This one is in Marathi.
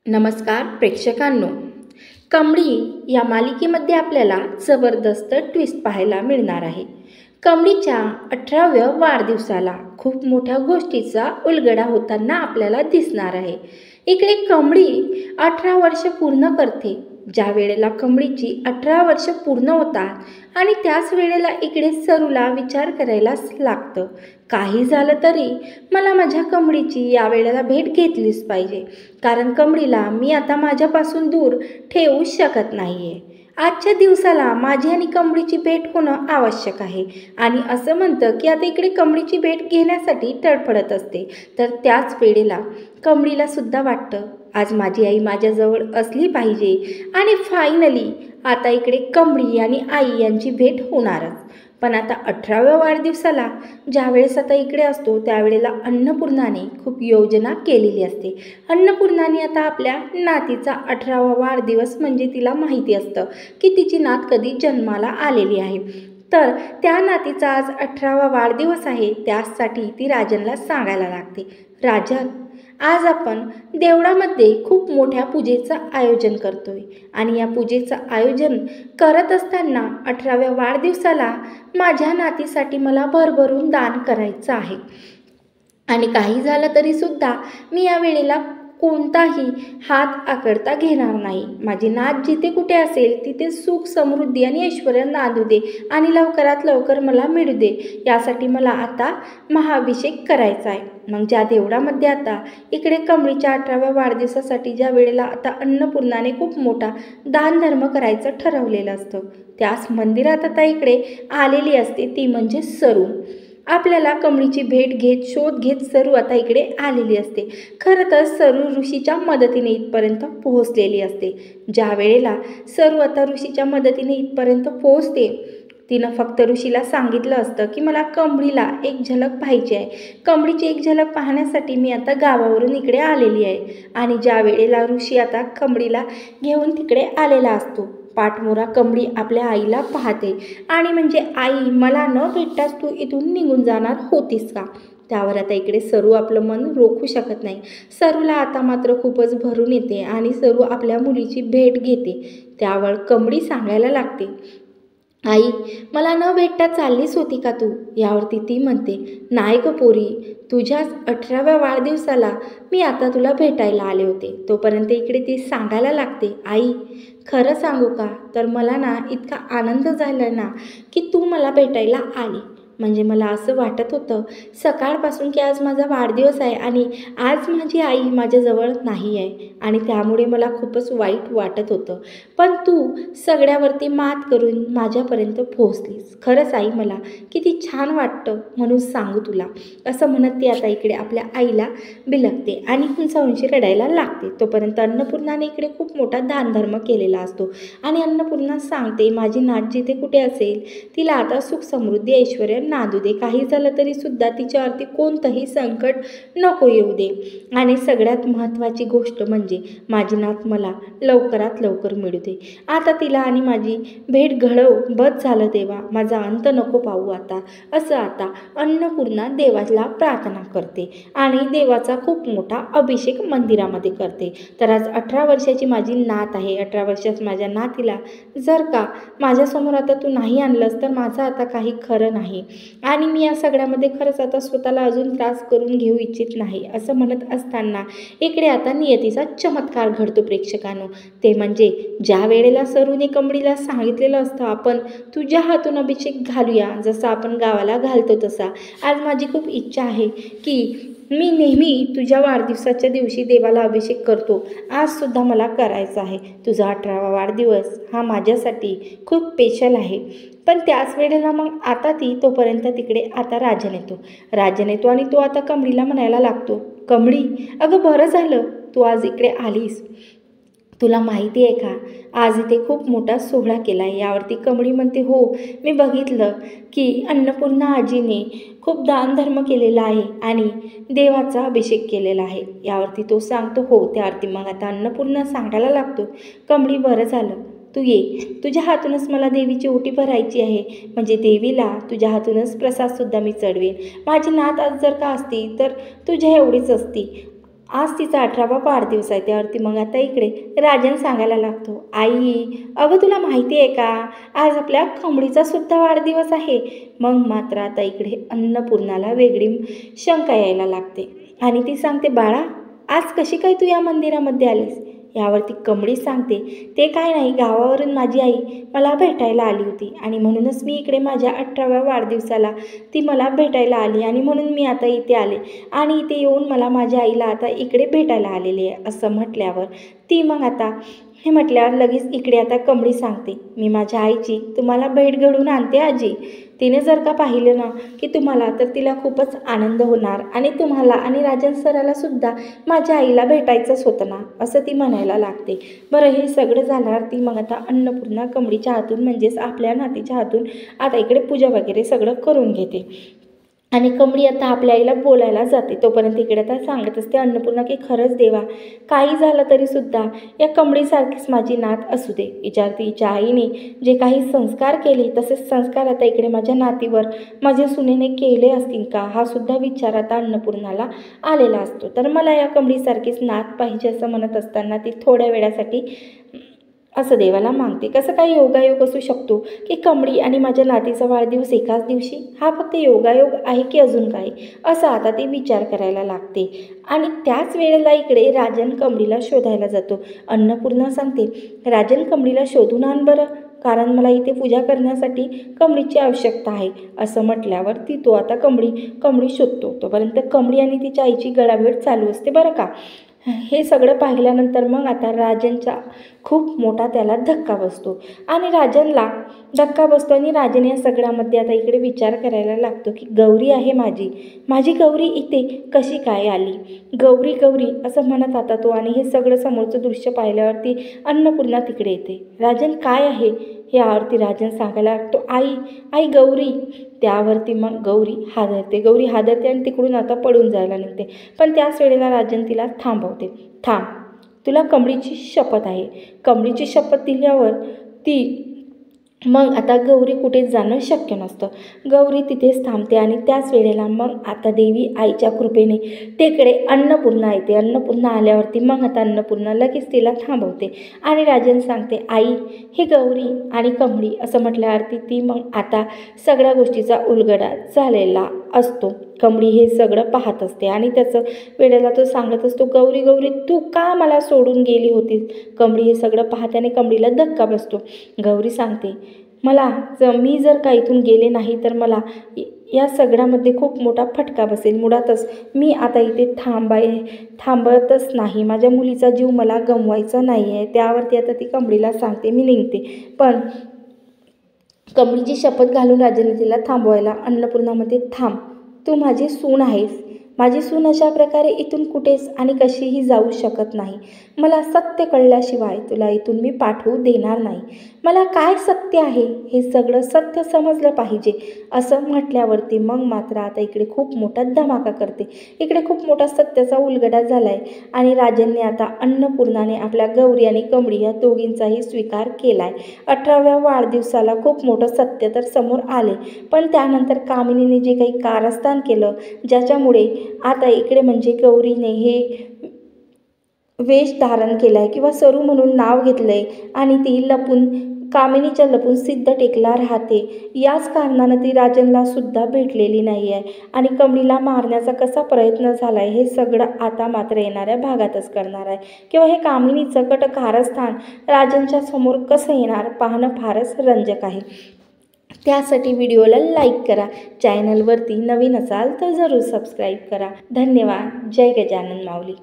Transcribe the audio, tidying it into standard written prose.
नमस्कार प्रेक्षकांनो, कमळी या मालिकेमध्ये आपल्याला जबरदस्त ट्विस्ट पाहायला मिळणार आहे. कमळीच्या 18व्या वाढदिवसाला खूप मोठ्या गोष्टीचा उलगडा होताना आपल्याला दिसणार आहे. इकडे कमळी 18 वर्ष पूर्ण करते. ज्या वेळेला कमळीची 18 वर्ष पूर्ण होतात आणि त्याच वेळेला इकडे सरूला विचार करायलाच लागतं, काही झालं तरी मला माझ्या कमळीची या वेळेला भेट घेतलीच पाहिजे, कारण कमळीला मी आता माझ्यापासून दूर ठेवू शकत नाही आहे. आजच्या दिवसाला माझी आणि कमळीची भेट होणं आवश्यक आहे. आणि असं म्हणतं की आता इकडे कमळीची भेट घेण्यासाठी तडफडत असते. तर त्याच वेळेला कमळीला सुद्धा वाटतं आज माझी आई माझ्याजवळ असली पाहिजे. आणि फायनली आता इकडे कमळी आणि आई यांची भेट होणारच. पण आता 18व्या वाढदिवसाला ज्यावेळेस आता इकडे असतो त्यावेळेला अन्नपूर्णाने खूप योजना केलेली असते. अन्नपूर्णाने आता आपल्या नातीचा 18वा वाढदिवस म्हणजे तिला माहिती असतं की तिची नात कधी जन्माला आलेली आहे. तर त्या नातीचा आज 18वा वाढदिवस आहे. त्यासाठी ती राजनला सांगायला लागते, राजन आज आपण देवळामध्ये खूप मोठ्या पूजेचं आयोजन करतोय आणि या पूजेचं आयोजन करत असताना 18व्या वाढदिवसाला माझ्या नातीसाठी मला भरभरून दान करायचं आहे. आणि काही झालं तरीसुद्धा मी या वेळेला कोणताही हात आकडता घेणार नाही. माझी नात जिथे कुठे असेल तिथे सुख समृद्धी आणि ऐश्वर्य नांदू दे आणि लवकरात लवकर मला मिळू दे. यासाठी मला आता महाअभिषेक करायचा आहे. मग ज्या देवळामध्ये आता इकडे कमळीच्या 18व्या वाढदिवसासाठी ज्या वेळेला आता अन्नपूर्णाने खूप मोठा दानधर्म करायचं ठरवलेलं असतं, त्याच मंदिरात आता इकडे आलेली असते ती म्हणजे सरू. आपल्याला कमळीची भेट घेत शोध घेत सरू आता इकडे आलेली असते. खरं तर सरू ऋषीच्या मदतीने इथपर्यंत पोहोचलेली असते. ज्या वेळेला सरू आता ऋषीच्या मदतीने इथपर्यंत पोहोचते, तिनं फक्त ऋषीला सांगितलं असतं की मला कमळीला एक झलक पाहिजे आहे. कमळीची एक झलक पाहण्यासाठी मी आता गावावरून इकडे आलेली आहे. आणि ज्या वेळेला ऋषी आता कमळीला घेऊन तिकडे आलेला असतो, पाठमोरा कमळी आपल्या आईला पाहते आणि म्हणजे आई मला न भेटताच तू इथून निघून जाणार होतीस का? त्यावर आता इकडे सरू आपलं मन रोखू शकत नाही. सरूला आता मात्र खूपच भरून येते आणि सरू आपल्या मुलीची भेट घेते. त्यावर कमळी सांगायला लागते, आई मला न भेटता चाललीच होती का तू? यावरती ती म्हणते, नाही ग पोरी, तुझ्याच 18व्या वाढदिवसाला मी आता तुला भेटायला आले होते. तोपर्यंत इकडे ती सांगायला लागते, आई खरं सांगू का, तर मला ना इतका आनंद झाला ना की तू मला भेटायला आली. म्हणजे मला असं वाटत होतं सकाळपासून की आज माझा वाढदिवस आहे आणि आज माझी आई माझ्याजवळ नाही आहे आणि त्यामुळे मला खूपच वाईट वाटत होतं. पण तू सगळ्यावरती मात करून माझ्यापर्यंत पोहोचलीस. खरंच आई मला किती छान वाटतं म्हणून सांगू तुला. असं म्हणत ती आता इकडे आपल्या आईला बिलगते आणि हुंसाहुंशी रडायला लागते. तोपर्यंत अन्नपूर्णाने इकडे खूप मोठा दानधर्म केलेला असतो आणि अन्नपूर्णा सांगते माझी नात जिथे कुठे असेल तिला आता सुख समृद्धी ऐश्वर्य नांदू दे. काही झालं तरी सुद्धा तिच्यावरती कोणतंही संकट नको येऊ दे. आणि सगळ्यात महत्त्वाची गोष्ट म्हणजे माझी नात मला लवकरात लवकर मिळू दे. आता तिला आणि माझी भेट घडव, बस झालं देवा, माझा अंत नको पाहू आता. असं आता अन्नपूर्णा देवाला प्रार्थना करते आणि देवाचा खूप मोठा अभिषेक मंदिरामध्ये करते. तर आज 18 वर्षाची माझी नात आहे. 18 वर्षात माझ्या नातीला जर का माझ्यासमोर आता तू नाही आणलंस तर माझं आता काही खरं नाही आणि मी या सगळ्यामध्ये खरंच आता स्वतःला अजून त्रास करून घेऊ इच्छित नाही. असं म्हणत असताना इकडे आता नियतीचा चमत्कार घडतो प्रेक्षकांनो. ते म्हणजे ज्या वेळेला सरूने कमळीला सांगितलेलं असतं आपण तुझ्या हातून अभिषेक घालूया, जसं आपण गावाला घालतो तसा. आज माझी खूप इच्छा आहे की मी नेहमी तुझ्या वाढदिवसाच्या दिवशी देवाला अभिषेक करतो, आजसुद्धा मला करायचा आहे. तुझा 18वा वाढदिवस हा माझ्यासाठी खूप स्पेशल आहे. पण त्याच वेळेला मग आता ती तोपर्यंत तिकडे आता राजन येतो आणि तो आता कमळीला म्हणायला लागतो, कमळी अगं बरं झालं तू आज इकडे आलीस. तुला माहिती आहे का आज इथे खूप मोठा सोहळा केला आहे. यावरती कमळी म्हणते, हो मी बघितलं की अन्नपूर्णा आजीने खूप दानधर्म केलेला आहे आणि देवाचा अभिषेक केलेला आहे. यावरती तो सांगतो हो. त्यावरती मग आता अन्नपूर्णा सांगायला लागतो, कमळी बरं झालं तू ये, तुझ्या हातूनच मला देवीची ओटी भरायची आहे. म्हणजे देवीला तुझ्या हातूनच प्रसादसुद्धा मी चढवेन. माझी नात आज जर का असती तर तुझ्या एवढीच असती. आज तिचा 18वा वाढदिवस आहे. त्यावरती मग आता इकडे राजन सांगायला लागतो, आई अगं तुला माहिती आहे का, आज आपल्या कमळीचा सुद्धा वाढदिवस आहे. मग मात्र आता इकडे अन्नपूर्णाला वेगळी शंका यायला लागते आणि ती सांगते, बाळा आज कशी काय तू या मंदिरामध्ये आलीस. यावरती कमळी सांगते, ते काय नाही, गावावरून माझी आई मला भेटायला आली होती आणि म्हणूनच मी इकडे माझ्या 18व्या वाढदिवसाला ती मला भेटायला आली आणि म्हणून मी आता इथे आले आणि इथे येऊन मला माझ्या आईला आता इकडे भेटायला आलेली आहे. असं म्हटल्यावर ती मग आता हे म्हटल्यावर लगेच इकडे आता कमळी सांगते, मी माझ्या आईची तुम्हाला भेट घडवून आणते आजी. तिने जर का पाहिलं ना की तुम्हाला, तर तिला खूपच आनंद होणार आणि तुम्हाला आणि राजन सराला सुद्धा माझ्या आईला भेटायचंच होतं ना, असं ती म्हणायला लागते. बरं हे सगळं झाल्यावर ती मग आता अन्नपूर्णा कमळीच्या हातून म्हणजेच आपल्या नातीच्या हातून आता इकडे पूजा वगैरे सगळं करून घेते आणि कमळी आता आपल्या आईला बोलायला जाते. तोपर्यंत इकडे आता सांगत असते अन्नपूर्णा की खरंच देवा, काही झालं तरीसुद्धा या कमळीसारखीच माझी नात असू दे. विचारते हिच्या आईने जे काही संस्कार केले तसेच संस्कार आता इकडे माझ्या नातीवर माझ्या सुनेने केले असतील का, हा सुद्धा विचार आता अन्नपूर्णाला आलेला असतो. तर मला या कमळीसारखीच नात पाहिजे असं म्हणत असताना ती थोड्या वेळासाठी असं देवाला मागते. कसं काही योगायोग असू शकतो की कमळी आणि माझ्या नातीचा वाढदिवस एकाच दिवशी, हा फक्त योगायोग आहे की अजून काही, असं आता ती विचार करायला लागते. आणि त्याच वेळेला इकडे राजन कमळीला शोधायला जातो. अन्नपूर्णा सांगते, राजन कमळीला शोधून आण बरं, कारण मला इथे पूजा करण्यासाठी कमळीची आवश्यकता आहे. असं म्हटल्यावर तो आता कमळी शोधतो. तोपर्यंत कमळी आणि तिच्या आईची गळाभेट चालू असते बरं का. हे सगळं पाहिल्यानंतर मग आता राजनचा खूप मोठा त्याला धक्का बसतो आणि राजनला धक्का बसतो आणि राजन या सगळ्यामध्ये आता इकडे विचार करायला लागतो की गौरी आहे माझी गौरी इथे कशी काय आली, गौरी गौरी असं म्हणत आता तो. आणि हे सगळं समोरचं दृश्य पाहिल्यावरती अन्नपूर्णा तिकडे येते. राजन काय आहे यावरती राजन सांगायला लागतो, आई गौरी. त्यावरती मग गौरी हादरते आणि तिकडून आता पळून जायला निघते. पण त्याच वेळेला राजन तिला थांबवते. थांब, तुला कमळीची शपथ आहे. कमळीची शपथ दिल्यावर ती मग आता गौरी कुठेच जाणं शक्य नसतं. गौरी तिथेच थांबते आणि त्याच वेळेला मग आता देवी आईच्या कृपेने तिकडे अन्नपूर्णा येते. अन्नपूर्णा आल्यावरती मग आता अन्नपूर्णा लगेच तिला थांबवते आणि राजन सांगते, आई हे गौरी आणि कमळी असं म्हटल्यावरती ती मग आता सगळ्या गोष्टीचा उलगडा झालेला असतो. कमळी हे सगळं पाहत असते आणि त्याचं वेळेला तो सांगत असतो, गौरी गौरी तू का मला सोडून गेली होतीस. कमळी हे सगळं पाहत्याने कमळीला धक्का बसतो. गौरी सांगते, मी जर का इथून गेले नाही तर मला या सगळ्यामध्ये खूप मोठा फटका बसेल. मुळातच मी आता इथे थांबतच नाही. माझ्या मुलीचा जीव मला गमवायचा नाही आहे. त्यावरती आता ती कमळीला सांगते, मी निघते. पण कमळीची शपथ घालून राजाने तिला थांबवायला अन्नपूर्णामध्ये, थांब, तू माझी सून आहेस. माझी सून अशा प्रकारे इथून कुठेच आणि कशीही जाऊ शकत नाही. मला सत्य कळल्याशिवाय तुला इथून मी पाठवू देणार नाही. मला काय सत्य आहे हे सगळं सत्य समजलं पाहिजे. असं म्हटल्यावरती मग मात्र आता इकडे खूप मोठा धमाका करते. इकडे खूप मोठा सत्याचा उलगडा झाला आहे आणि राजांनी आता अन्नपूर्णाने आपल्या गौरी आणि कमळी या दोघींचाही स्वीकार केला आहे. 18व्या वाढदिवसाला खूप मोठं सत्य तर समोर आले, पण त्यानंतर कामिनीने जे काही कारस्थान केलं, ज्याच्यामुळे आता इकडे म्हणजे गौरीने हे वेश धारण केला आहे किंवा सरू म्हणून नाव घेतलं आहे आणि ती कामिनीच्या लपून सिद्ध टेकला राहते. याच कारणानं ती राजनला सुद्धा भेटलेली नाही आहे आणि कमळीला मारण्याचा कसा प्रयत्न झाला आहे हे सगळं आता मात्र येणाऱ्या भागातच करणार आहे. किंवा हे कामिनीचं कट कारस्थान राजनच्या समोर कसं येणार पाहणं फारच रंजक आहे. त्यासाठी व्हिडिओला लाईक करा. चॅनलवरती नवीन असाल तर जरूर सबस्क्राईब करा. धन्यवाद. जय गजानन माऊली.